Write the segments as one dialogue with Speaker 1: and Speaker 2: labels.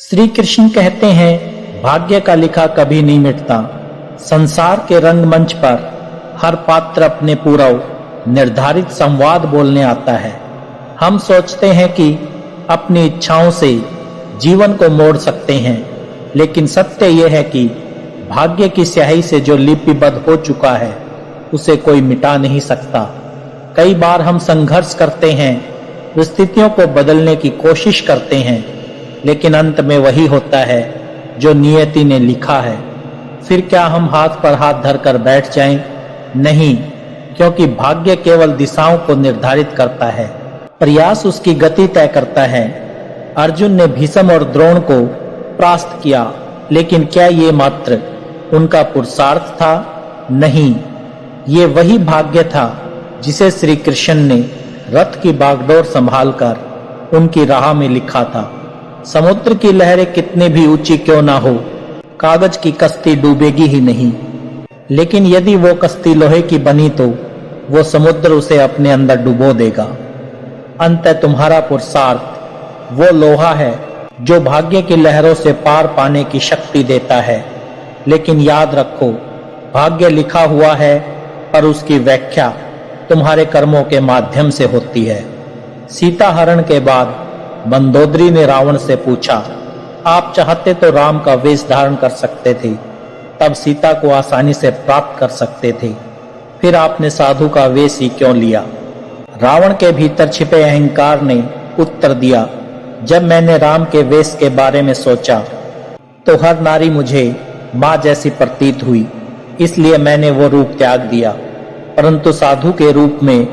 Speaker 1: श्री कृष्ण कहते हैं, भाग्य का लिखा कभी नहीं मिटता। संसार के रंगमंच पर हर पात्र अपने पूर्व निर्धारित संवाद बोलने आता है। हम सोचते हैं कि अपनी इच्छाओं से जीवन को मोड़ सकते हैं, लेकिन सत्य यह है कि भाग्य की स्याही से जो लिपिबद्ध हो चुका है उसे कोई मिटा नहीं सकता। कई बार हम संघर्ष करते हैं, परिस्थितियों को बदलने की कोशिश करते हैं, लेकिन अंत में वही होता है जो नियति ने लिखा है। फिर क्या हम हाथ पर हाथ धरकर बैठ जाएं? नहीं, क्योंकि भाग्य केवल दिशाओं को निर्धारित करता है, प्रयास उसकी गति तय करता है। अर्जुन ने भीष्म और द्रोण को परास्त किया, लेकिन क्या ये मात्र उनका पुरुषार्थ था? नहीं, ये वही भाग्य था जिसे श्री कृष्ण ने रथ की बागडोर संभालकर उनकी राह में लिखा था। समुद्र की लहरें कितने भी ऊंची क्यों ना हो, कागज की कश्ती डूबेगी ही नहीं। लेकिन यदि वो कश्ती लोहे की बनी तो वो समुद्र उसे अपने अंदर डुबो देगा। अंततः तुम्हारा पुरुषार्थ वो लोहा है जो भाग्य की लहरों से पार पाने की शक्ति देता है। लेकिन याद रखो, भाग्य लिखा हुआ है, पर उसकी व्याख्या तुम्हारे कर्मों के माध्यम से होती है। सीता हरण के बाद मंदोदरी ने रावण से पूछा, आप चाहते तो राम का वेश धारण कर सकते थे, तब सीता को आसानी से प्राप्त कर सकते थे। फिर आपने साधु का वेश ही क्यों लिया? रावण के भीतर छिपे अहंकार ने उत्तर दिया, जब मैंने राम के वेश के बारे में सोचा तो हर नारी मुझे माँ जैसी प्रतीत हुई, इसलिए मैंने वो रूप त्याग दिया। परंतु साधु के रूप में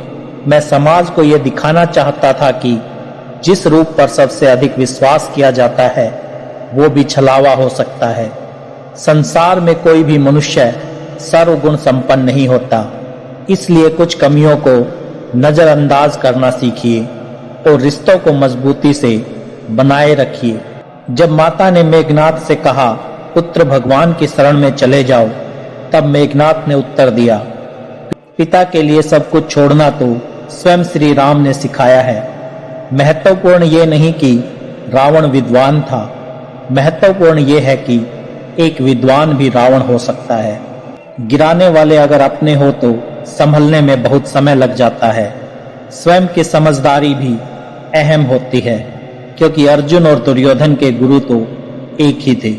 Speaker 1: मैं समाज को यह दिखाना चाहता था कि जिस रूप पर सबसे अधिक विश्वास किया जाता है वो भी छलावा हो सकता है। संसार में कोई भी मनुष्य सर्वगुण संपन्न नहीं होता, इसलिए कुछ कमियों को नजरअंदाज करना सीखिए और रिश्तों को मजबूती से बनाए रखिए। जब माता ने मेघनाथ से कहा, पुत्र भगवान की शरण में चले जाओ, तब मेघनाथ ने उत्तर दिया, पिता के लिए सब कुछ छोड़ना तो स्वयं श्री राम ने सिखाया है। महत्वपूर्ण ये नहीं कि रावण विद्वान था, महत्वपूर्ण ये है कि एक विद्वान भी रावण हो सकता है। गिराने वाले अगर अपने हो तो संभलने में बहुत समय लग जाता है। स्वयं की समझदारी भी अहम होती है, क्योंकि अर्जुन और दुर्योधन के गुरु तो एक ही थे।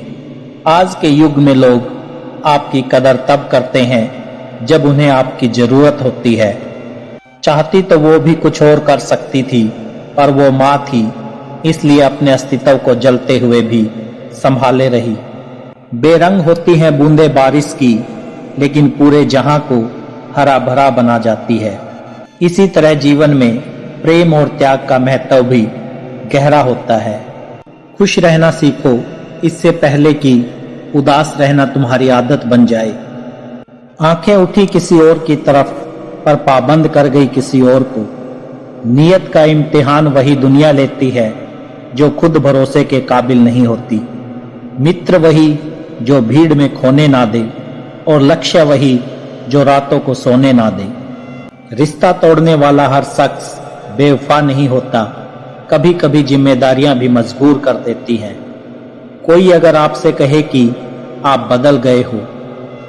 Speaker 1: आज के युग में लोग आपकी कदर तब करते हैं जब उन्हें आपकी जरूरत होती है। चाहती तो वो भी कुछ और कर सकती थी, पर वो माँ थी, इसलिए अपने अस्तित्व को जलते हुए भी संभाले रही। बेरंग होती हैं बूंदे बारिश की, लेकिन पूरे जहां को हरा भरा बना जाती है। इसी तरह जीवन में प्रेम और त्याग का महत्व भी गहरा होता है। खुश रहना सीखो, इससे पहले कि उदास रहना तुम्हारी आदत बन जाए। आंखें उठी किसी और की तरफ, पर पाबंद कर गई किसी और को। नियत का इम्तिहान वही दुनिया लेती है जो खुद भरोसे के काबिल नहीं होती। मित्र वही जो भीड़ में खोने ना दे, और लक्ष्य वही जो रातों को सोने ना दे। रिश्ता तोड़ने वाला हर शख्स बेवफा नहीं होता, कभी कभी जिम्मेदारियां भी मजबूर कर देती हैं। कोई अगर आपसे कहे कि आप बदल गए हो,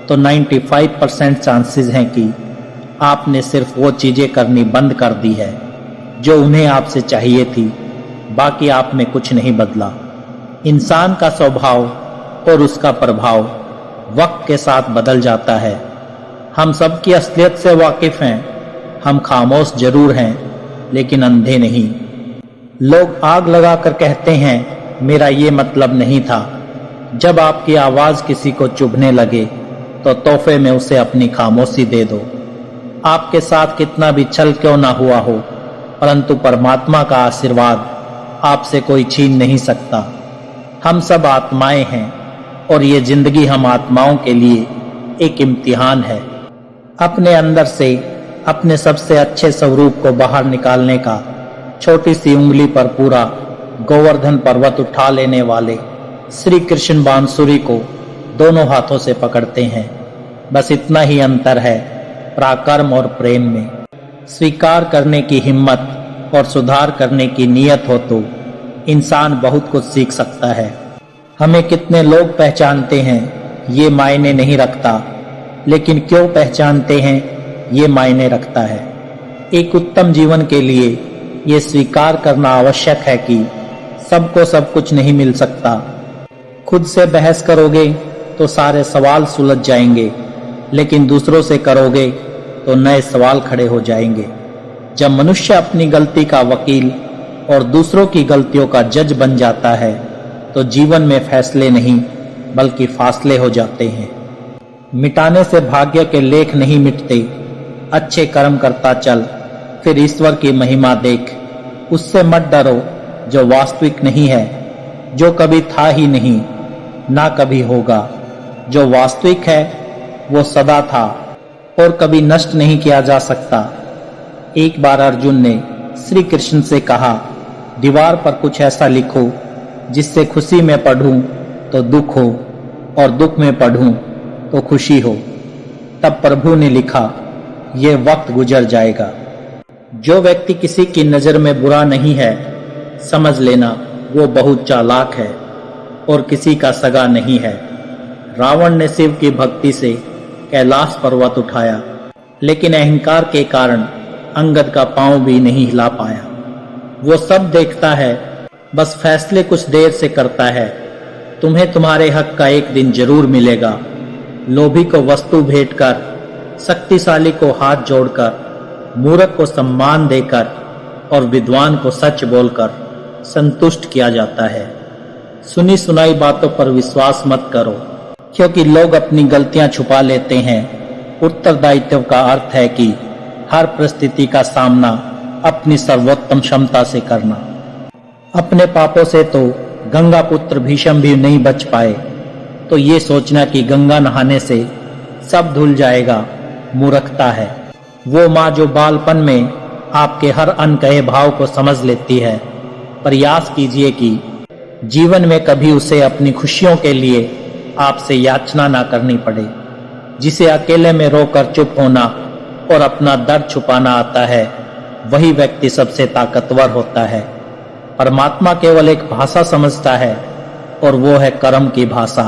Speaker 1: तो 95% चांसेस हैं कि आपने सिर्फ वो चीजें करनी बंद कर दी है जो उन्हें आपसे चाहिए थी, बाकी आप में कुछ नहीं बदला। इंसान का स्वभाव और उसका प्रभाव वक्त के साथ बदल जाता है। हम सबकी असलियत से वाकिफ हैं, हम खामोश जरूर हैं, लेकिन अंधे नहीं। लोग आग लगाकर कहते हैं, मेरा ये मतलब नहीं था। जब आपकी आवाज किसी को चुभने लगे तो तोहफे में उसे अपनी खामोशी दे दो। आपके साथ कितना भी छल क्यों ना हुआ हो, परंतु परमात्मा का आशीर्वाद आपसे कोई छीन नहीं सकता। हम सब आत्माएं हैं, और ये जिंदगी हम आत्माओं के लिए एक इम्तिहान है। अपने अंदर से अपने सबसे अच्छे स्वरूप को बाहर निकालने का छोटी सी उंगली पर पूरा गोवर्धन पर्वत उठा लेने वाले श्री कृष्ण बांसुरी को दोनों हाथों से पकड़ते हैं। बस इतना ही अंतर है पराक्रम और प्रेम में। स्वीकार करने की हिम्मत और सुधार करने की नीयत हो तो इंसान बहुत कुछ सीख सकता है। हमें कितने लोग पहचानते हैं ये मायने नहीं रखता, लेकिन क्यों पहचानते हैं ये मायने रखता है। एक उत्तम जीवन के लिए ये स्वीकार करना आवश्यक है कि सबको सब कुछ नहीं मिल सकता। खुद से बहस करोगे तो सारे सवाल सुलझ जाएंगे, लेकिन दूसरों से करोगे तो नए सवाल खड़े हो जाएंगे। जब मनुष्य अपनी गलती का वकील और दूसरों की गलतियों का जज बन जाता है तो जीवन में फैसले नहीं बल्कि फासले हो जाते हैं। मिटाने से भाग्य के लेख नहीं मिटते, अच्छे कर्म करता चल, फिर ईश्वर की महिमा देख। उससे मत डरो जो वास्तविक नहीं है, जो कभी था ही नहीं, ना कभी होगा। जो वास्तविक है वो सदा था और कभी नष्ट नहीं किया जा सकता। एक बार अर्जुन ने श्री कृष्ण से कहा, दीवार पर कुछ ऐसा लिखो जिससे खुशी में पढ़ूं तो दुख हो और दुख में पढ़ूं तो खुशी हो। तब प्रभु ने लिखा, ये वक्त गुजर जाएगा। जो व्यक्ति किसी की नजर में बुरा नहीं है, समझ लेना वो बहुत चालाक है और किसी का सगा नहीं है। रावण ने शिव की भक्ति से कैलाश पर्वत उठाया, लेकिन अहंकार के कारण अंगद का पांव भी नहीं हिला पाया। वो सब देखता है, बस फैसले कुछ देर से करता है। तुम्हें तुम्हारे हक का एक दिन जरूर मिलेगा। लोभी को वस्तु भेंट कर, शक्तिशाली को हाथ जोड़कर, मूर्ख को सम्मान देकर और विद्वान को सच बोलकर संतुष्ट किया जाता है। सुनी सुनाई बातों पर विश्वास मत करो, क्योंकि लोग अपनी गलतियां छुपा लेते हैं। उत्तरदायित्व का अर्थ है कि हर परिस्थिति का सामना अपनी सर्वोत्तम क्षमता से करना। अपने पापों से तो गंगा पुत्र भीष्म भी नहीं बच पाए, तो ये सोचना कि गंगा नहाने से सब धुल जाएगा मूर्खता है। वो माँ जो बालपन में आपके हर अनकहे भाव को समझ लेती है, प्रयास कीजिए कि जीवन में कभी उसे अपनी खुशियों के लिए आपसे याचना ना करनी पड़े। जिसे अकेले में रोकर चुप होना और अपना दर्द छुपाना आता है, वही व्यक्ति सबसे ताकतवर होता है। परमात्मा केवल एक भाषा समझता है और वो है कर्म की भाषा।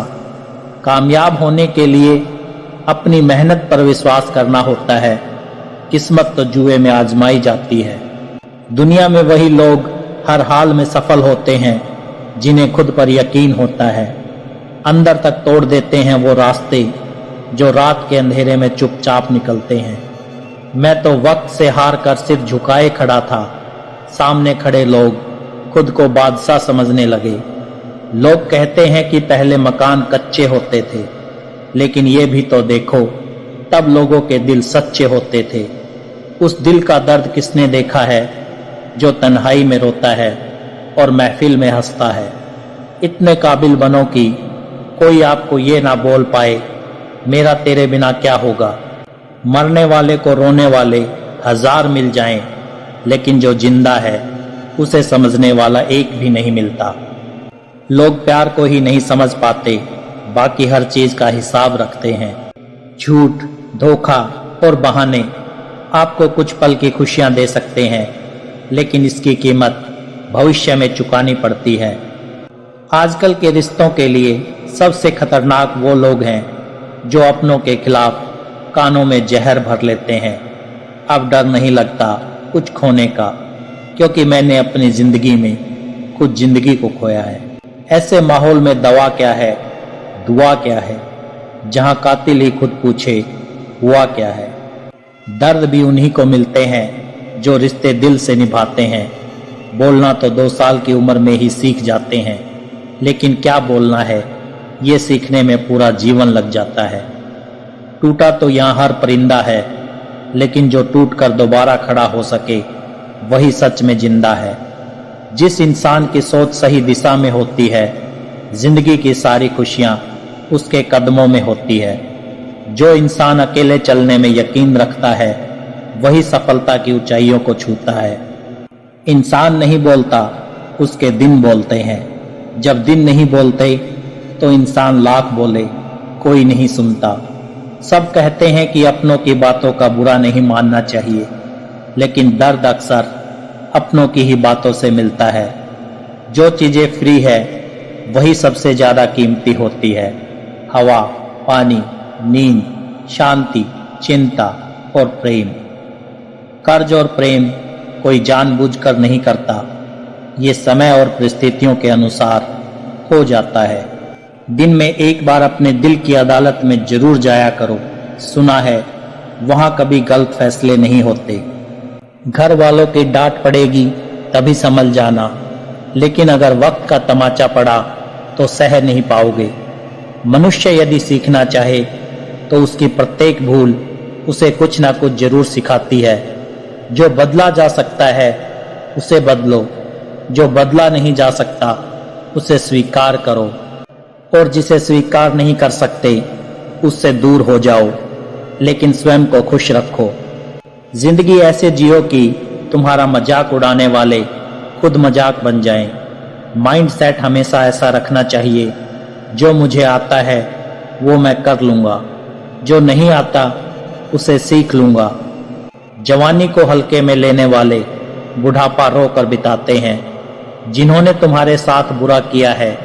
Speaker 1: कामयाब होने के लिए अपनी मेहनत पर विश्वास करना होता है। किस्मत तो जुए में आजमाई जाती है। दुनिया में वही लोग हर हाल में सफल होते हैं जिन्हें खुद पर यकीन होता है। अंदर तक तोड़ देते हैं वो रास्ते जो रात के अंधेरे में चुपचाप निकलते हैं। मैं तो वक्त से हार कर सिर झुकाए खड़ा था। सामने खड़े लोग खुद को बादशाह समझने लगे। लोग कहते हैं कि पहले मकान कच्चे होते थे, लेकिन ये भी तो देखो, तब लोगों के दिल सच्चे होते थे। उस दिल का दर्द किसने देखा है जो तन्हाई में रोता है और महफिल में हंसता है। इतने काबिल बनो कि कोई आपको ये ना बोल पाए, मेरा तेरे बिना क्या होगा। मरने वाले को रोने वाले 1000 मिल जाएं, लेकिन जो जिंदा है उसे समझने वाला एक भी नहीं मिलता। लोग प्यार को ही नहीं समझ पाते, बाकी हर चीज का हिसाब रखते हैं। झूठ, धोखा और बहाने आपको कुछ पल की खुशियां दे सकते हैं, लेकिन इसकी कीमत भविष्य में चुकानी पड़ती है। आजकल के रिश्तों के लिए सबसे खतरनाक वो लोग हैं जो अपनों के खिलाफ कानों में जहर भर लेते हैं। अब डर नहीं लगता कुछ खोने का, क्योंकि मैंने अपनी जिंदगी में खुद जिंदगी को खोया है। ऐसे माहौल में दवा क्या है, दुआ क्या है, जहां कातिल ही खुद पूछे हुआ क्या है। दर्द भी उन्हीं को मिलते हैं जो रिश्ते दिल से निभाते हैं। बोलना तो 2 साल की उम्र में ही सीख जाते हैं, लेकिन क्या बोलना है ये सीखने में पूरा जीवन लग जाता है। टूटा तो यहाँ हर परिंदा है, लेकिन जो टूट कर दोबारा खड़ा हो सके वही सच में जिंदा है। जिस इंसान की सोच सही दिशा में होती है, जिंदगी की सारी खुशियां उसके कदमों में होती है। जो इंसान अकेले चलने में यकीन रखता है, वही सफलता की ऊंचाइयों को छूता है। इंसान नहीं बोलता, उसके दिन बोलते हैं। जब दिन नहीं बोलते तो इंसान लाख बोले, कोई नहीं सुनता। सब कहते हैं कि अपनों की बातों का बुरा नहीं मानना चाहिए, लेकिन दर्द अक्सर अपनों की ही बातों से मिलता है। जो चीजें फ्री है वही सबसे ज्यादा कीमती होती है। हवा, पानी, नींद, शांति, चिंता और प्रेम। कर्ज और प्रेम कोई जानबूझकर नहीं करता, ये समय और परिस्थितियों के अनुसार हो जाता है। दिन में एक बार अपने दिल की अदालत में जरूर जाया करो। सुना है वहां कभी गलत फैसले नहीं होते। घर वालों की डांट पड़ेगी तभी समझ जाना, लेकिन अगर वक्त का तमाचा पड़ा तो सह नहीं पाओगे। मनुष्य यदि सीखना चाहे तो उसकी प्रत्येक भूल उसे कुछ ना कुछ जरूर सिखाती है। जो बदला जा सकता है उसे बदलो, जो बदला नहीं जा सकता उसे स्वीकार करो, और जिसे स्वीकार नहीं कर सकते उससे दूर हो जाओ, लेकिन स्वयं को खुश रखो। जिंदगी ऐसे जियो कि तुम्हारा मजाक उड़ाने वाले खुद मजाक बन जाएं। माइंड सेट हमेशा ऐसा रखना चाहिए, जो मुझे आता है वो मैं कर लूंगा, जो नहीं आता उसे सीख लूंगा। जवानी को हल्के में लेने वाले बुढ़ापा रोकर बिताते हैं। जिन्होंने तुम्हारे साथ बुरा किया है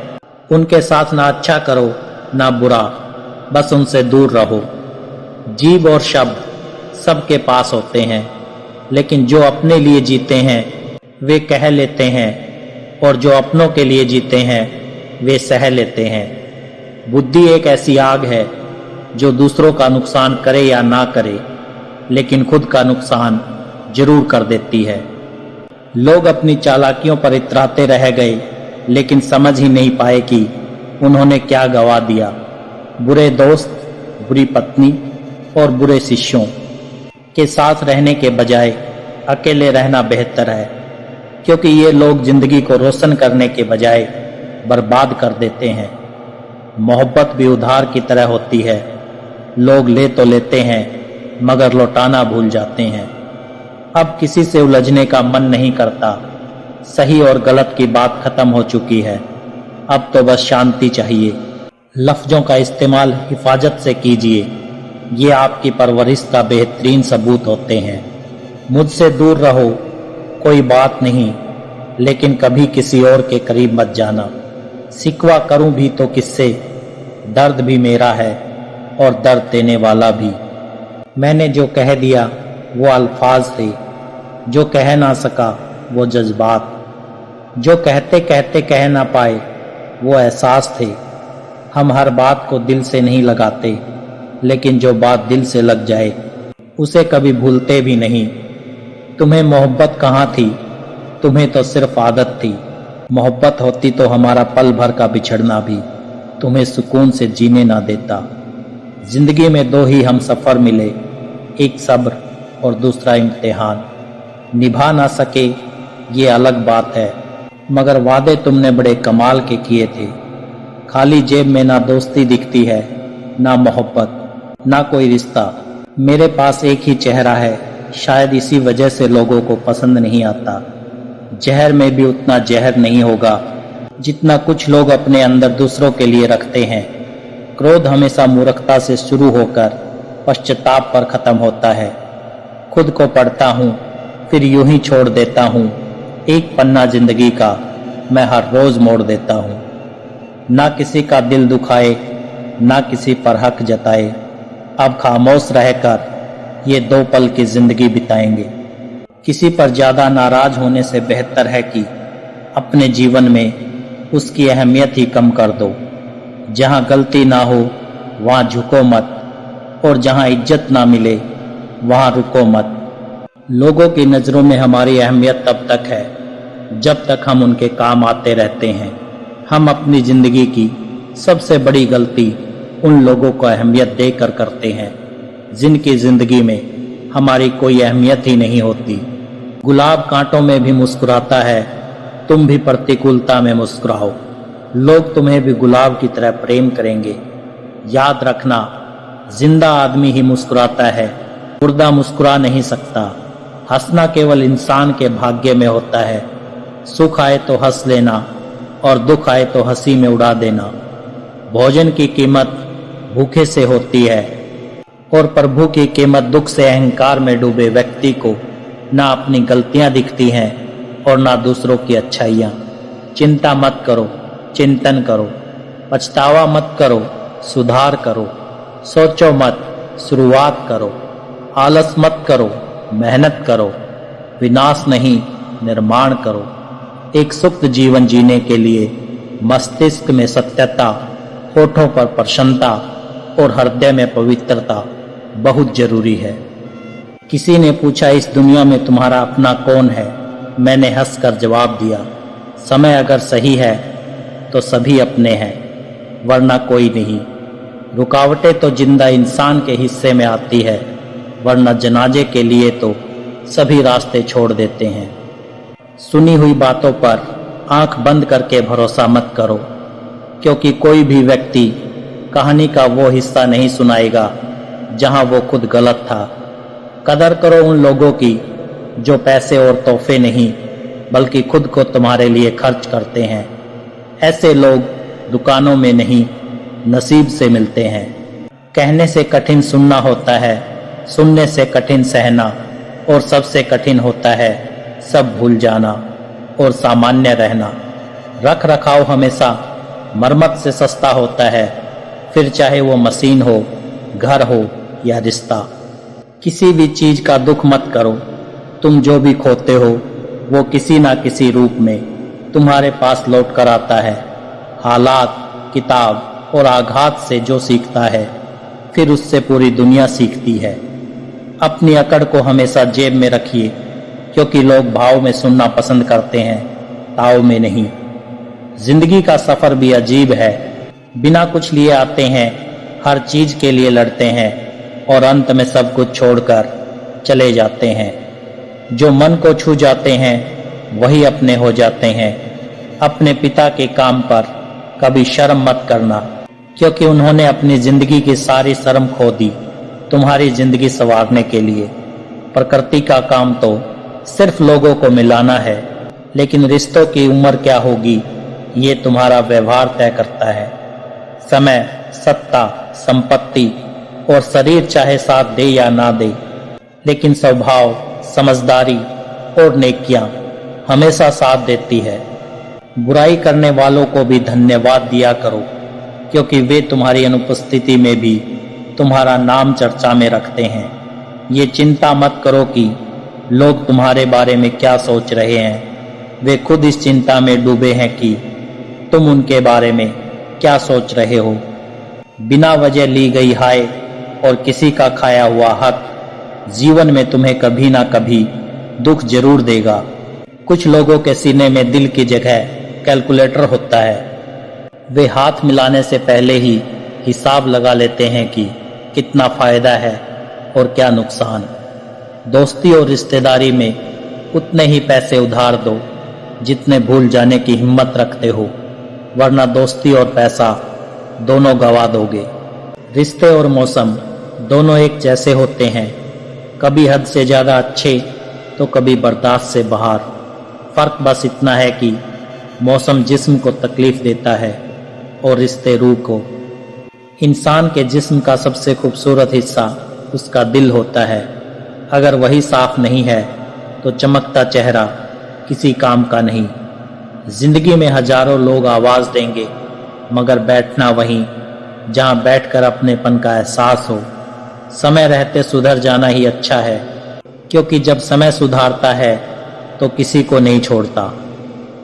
Speaker 1: उनके साथ ना अच्छा करो ना बुरा, बस उनसे दूर रहो। जीभ और शब्द सबके पास होते हैं, लेकिन जो अपने लिए जीते हैं वे कह लेते हैं, और जो अपनों के लिए जीते हैं वे सह लेते हैं। बुद्धि एक ऐसी आग है जो दूसरों का नुकसान करे या ना करे, लेकिन खुद का नुकसान जरूर कर देती है। लोग अपनी चालाकियों पर इतराते रह गए, लेकिन समझ ही नहीं पाए कि उन्होंने क्या गवा दिया। बुरे दोस्त, बुरी पत्नी और बुरे शिष्यों के साथ रहने के बजाय अकेले रहना बेहतर है, क्योंकि ये लोग जिंदगी को रोशन करने के बजाय बर्बाद कर देते हैं। मोहब्बत भी उधार की तरह होती है। लोग ले तो लेते हैं मगर लौटाना भूल जाते हैं। अब किसी से उलझने का मन नहीं करता। सही और गलत की बात खत्म हो चुकी है। अब तो बस शांति चाहिए। लफ्जों का इस्तेमाल हिफाजत से कीजिए, ये आपकी परवरिश का बेहतरीन सबूत होते हैं। मुझसे दूर रहो, कोई बात नहीं, लेकिन कभी किसी और के करीब मत जाना। सिकवा करूं भी तो किससे, दर्द भी मेरा है और दर्द देने वाला भी। मैंने जो कह दिया वो अल्फाज थे, जो कह ना सका वो जज्बात, जो कहते कहते कह ना पाए वो एहसास थे। हम हर बात को दिल से नहीं लगाते, लेकिन जो बात दिल से लग जाए उसे कभी भूलते भी नहीं। तुम्हें मोहब्बत कहाँ थी, तुम्हें तो सिर्फ आदत थी। मोहब्बत होती तो हमारा पल भर का बिछड़ना भी तुम्हें सुकून से जीने ना देता। जिंदगी में दो ही हम सफर मिले, एक सब्र और दूसरा इम्तिहान। निभा ना सके ये अलग बात है, मगर वादे तुमने बड़े कमाल के किए थे। खाली जेब में ना दोस्ती दिखती है, ना मोहब्बत, ना कोई रिश्ता। मेरे पास एक ही चेहरा है, शायद इसी वजह से लोगों को पसंद नहीं आता। जहर में भी उतना जहर नहीं होगा जितना कुछ लोग अपने अंदर दूसरों के लिए रखते हैं। क्रोध हमेशा मूर्खता से शुरू होकर पश्चाताप पर खत्म होता है। खुद को पढ़ता हूँ फिर यूं ही छोड़ देता हूँ। एक पन्ना जिंदगी का मैं हर रोज मोड़ देता हूँ। ना किसी का दिल दुखाए, ना किसी पर हक जताए। अब खामोश रहकर ये दो पल की जिंदगी बिताएंगे। किसी पर ज्यादा नाराज होने से बेहतर है कि अपने जीवन में उसकी अहमियत ही कम कर दो। जहां गलती ना हो वहां झुको मत, और जहां इज्जत ना मिले वहां रुको मत। लोगों की नजरों में हमारी अहमियत तब तक है जब तक हम उनके काम आते रहते हैं। हम अपनी जिंदगी की सबसे बड़ी गलती उन लोगों को अहमियत देकर करते हैं जिनकी जिंदगी में हमारी कोई अहमियत ही नहीं होती। गुलाब कांटों में भी मुस्कुराता है, तुम भी प्रतिकूलता में मुस्कुराओ, लोग तुम्हें भी गुलाब की तरह प्रेम करेंगे। याद रखना, जिंदा आदमी ही मुस्कुराता है, मुर्दा मुस्कुरा नहीं सकता। हंसना केवल इंसान के भाग्य में होता है। सुख आए तो हंस लेना और दुख आए तो हंसी में उड़ा देना। भोजन की कीमत भूखे से होती है, और प्रभु की कीमत दुख से अहंकार में डूबे व्यक्ति को ना अपनी गलतियां दिखती हैं और ना दूसरों की अच्छाइयां। चिंता मत करो, चिंतन करो, पछतावा मत करो, सुधार करो, सोचो मत, शुरुआत करो, आलस मत करो, मेहनत करो, विनाश नहीं निर्माण करो। एक सुख जीवन जीने के लिए मस्तिष्क में सत्यता, होठों पर प्रसन्नता और हृदय में पवित्रता बहुत जरूरी है। किसी ने पूछा, इस दुनिया में तुम्हारा अपना कौन है? मैंने हंसकर जवाब दिया, समय अगर सही है तो सभी अपने हैं, वरना कोई नहीं। रुकावटें तो जिंदा इंसान के हिस्से में आती है, वरना जनाजे के लिए तो सभी रास्ते छोड़ देते हैं। सुनी हुई बातों पर आंख बंद करके भरोसा मत करो, क्योंकि कोई भी व्यक्ति कहानी का वो हिस्सा नहीं सुनाएगा जहां वो खुद गलत था। कदर करो उन लोगों की जो पैसे और तोहफे नहीं बल्कि खुद को तुम्हारे लिए खर्च करते हैं। ऐसे लोग दुकानों में नहीं नसीब से मिलते हैं। कहने से कठिन सुनना होता है, सुनने से कठिन सहना, और सबसे कठिन होता है सब भूल जाना और सामान्य रहना। रख रखाव हमेशा मरम्मत से सस्ता होता है, फिर चाहे वो मशीन हो, घर हो या रिश्ता। किसी भी चीज का दुख मत करो। तुम जो भी खोते हो वो किसी ना किसी रूप में तुम्हारे पास लौट कर आता है। हालात, किताब और आघात से जो सीखता है फिर उससे पूरी दुनिया सीखती है। अपनी अकड़ को हमेशा जेब में रखिए, क्योंकि लोग भाव में सुनना पसंद करते हैं, ताव में नहीं। जिंदगी का सफर भी अजीब है। बिना कुछ लिए आते हैं, हर चीज के लिए लड़ते हैं और अंत में सब कुछ छोड़कर चले जाते हैं। जो मन को छू जाते हैं वही अपने हो जाते हैं। अपने पिता के काम पर कभी शर्म मत करना, क्योंकि उन्होंने अपनी जिंदगी की सारी शर्म खो दी तुम्हारी जिंदगी संवारने के लिए। प्रकृति का काम तो सिर्फ लोगों को मिलाना है, लेकिन रिश्तों की उम्र क्या होगी ये तुम्हारा व्यवहार तय करता है। समय, सत्ता, संपत्ति और शरीर चाहे साथ दे या ना दे, लेकिन स्वभाव, समझदारी और नेकियां हमेशा साथ देती है। बुराई करने वालों को भी धन्यवाद दिया करो, क्योंकि वे तुम्हारी अनुपस्थिति में भी तुम्हारा नाम चर्चा में रखते हैं। ये चिंता मत करो कि लोग तुम्हारे बारे में क्या सोच रहे हैं। वे खुद इस चिंता में डूबे हैं कि तुम उनके बारे में क्या सोच रहे हो। बिना वजह ली गई हाय और किसी का खाया हुआ हक जीवन में तुम्हें कभी ना कभी दुख जरूर देगा। कुछ लोगों के सीने में दिल की जगह कैलकुलेटर होता है। वे हाथ मिलाने से पहले ही हिसाब लगा लेते हैं कि कितना फायदा है और क्या नुकसान। दोस्ती और रिश्तेदारी में उतने ही पैसे उधार दो जितने भूल जाने की हिम्मत रखते हो, वरना दोस्ती और पैसा दोनों गवा दोगे। रिश्ते और मौसम दोनों एक जैसे होते हैं, कभी हद से ज्यादा अच्छे तो कभी बर्दाश्त से बाहर। फर्क बस इतना है कि मौसम जिस्म को तकलीफ देता है और रिश्ते रूह को। इंसान के जिस्म का सबसे खूबसूरत हिस्सा उसका दिल होता है। अगर वही साफ नहीं है तो चमकता चेहरा किसी काम का नहीं। जिंदगी में हजारों लोग आवाज देंगे, मगर बैठना वहीं जहां बैठकर अपनेपन का एहसास हो। समय रहते सुधर जाना ही अच्छा है, क्योंकि जब समय सुधारता है तो किसी को नहीं छोड़ता।